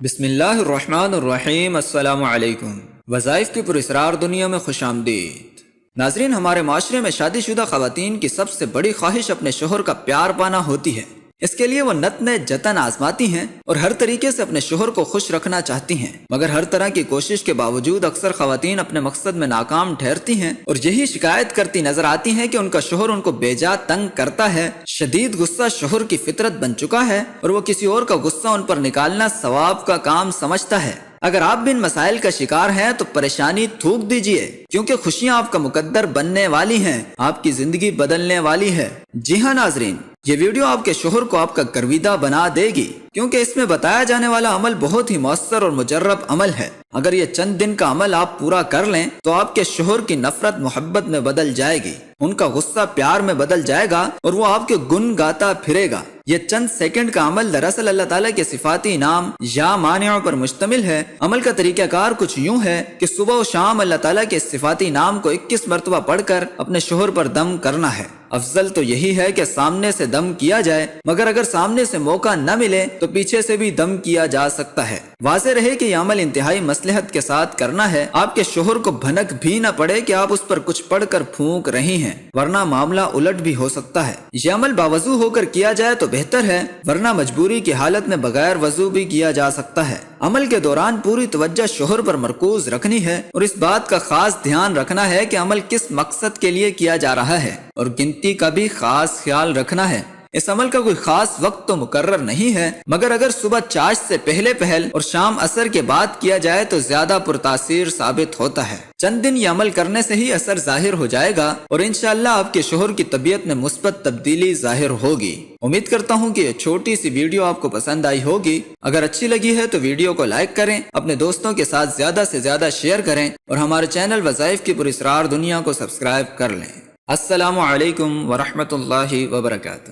بسم اللہ الرحمن الرحیم۔ السلام علیکم۔ وظائف کی پراسرار دنیا میں خوش آمدید۔ ناظرین، ہمارے معاشرے میں شادی شدہ خواتین کی سب سے بڑی خواہش اپنے شوہر کا پیار پانا ہوتی ہے۔ اس کے لیے وہ نت نے جتن آزماتی ہیں اور ہر طریقے سے اپنے شوہر کو خوش رکھنا چاہتی ہیں، مگر ہر طرح کی کوشش کے باوجود اکثر خواتین اپنے مقصد میں ناکام ٹھہرتی ہیں اور یہی شکایت کرتی نظر آتی ہیں کہ ان کا شوہر ان کو بے جا تنگ کرتا ہے۔ شدید غصہ شوہر کی فطرت بن چکا ہے اور وہ کسی اور کا غصہ ان پر نکالنا ثواب کا کام سمجھتا ہے۔ اگر آپ بھی ان مسائل کا شکار ہیں تو پریشانی تھوک دیجئے، کیونکہ خوشیاں آپ کا مقدر بننے والی ہیں، آپ کی زندگی بدلنے والی ہے۔ جی ہاں ناظرین، یہ ویڈیو آپ کے شوہر کو آپ کا گرویدہ بنا دے گی، کیونکہ اس میں بتایا جانے والا عمل بہت ہی مؤثر اور مجرب عمل ہے۔ اگر یہ چند دن کا عمل آپ پورا کر لیں تو آپ کے شوہر کی نفرت محبت میں بدل جائے گی، ان کا غصہ پیار میں بدل جائے گا اور وہ آپ کے گن گاتا پھرے گا۔ یہ چند سیکنڈ کا عمل دراصل اللہ تعالیٰ کے صفاتی انعام یا مانیوں پر مشتمل ہے۔ عمل کا طریقہ کار کچھ یوں ہے کہ صبح و شام اللہ تعالیٰ کے صفاتی انعام کو 21 مرتبہ پڑھ کر اپنے شوہر پر دم کرنا ہے۔ افضل تو یہی ہے کہ سامنے سے دم کیا جائے، مگر اگر سامنے سے موقع نہ ملے تو پیچھے سے بھی دم کیا جا سکتا ہے۔ واضح رہے کہ یہ عمل انتہائی مصلحت کے ساتھ کرنا ہے، آپ کے شوہر کو بھنک بھی نہ پڑے کہ آپ اس پر کچھ پڑھ کر پھونک رہی ہیں، ورنہ معاملہ الٹ بھی ہو سکتا ہے۔ یہ عمل باوضو ہو کر کیا جائے تو بہتر ہے، ورنہ مجبوری کی حالت میں بغیر وضو بھی کیا جا سکتا ہے۔ عمل کے دوران پوری توجہ شوہر پر مرکوز رکھنی ہے اور اس بات کا خاص دھیان رکھنا ہے کہ عمل کس مقصد کے لیے کیا جا رہا ہے، اور گنتی کا بھی خاص خیال رکھنا ہے۔ اس عمل کا کوئی خاص وقت تو مقرر نہیں ہے، مگر اگر صبح چاش سے پہلے پہل اور شام عصر کے بعد کیا جائے تو زیادہ پرتاثیر ثابت ہوتا ہے۔ چند دن یہ عمل کرنے سے ہی اثر ظاہر ہو جائے گا اور انشاءاللہ آپ کے شوہر کی طبیعت میں مثبت تبدیلی ظاہر ہوگی۔ امید کرتا ہوں کہ یہ چھوٹی سی ویڈیو آپ کو پسند آئی ہوگی۔ اگر اچھی لگی ہے تو ویڈیو کو لائک کریں، اپنے دوستوں کے ساتھ زیادہ سے زیادہ شیئر کریں اور ہمارے چینل وظائف کی پراسرار دنیا کو سبسکرائب کر لیں۔ السلام علیکم ورحمۃ اللہ وبرکاتہ۔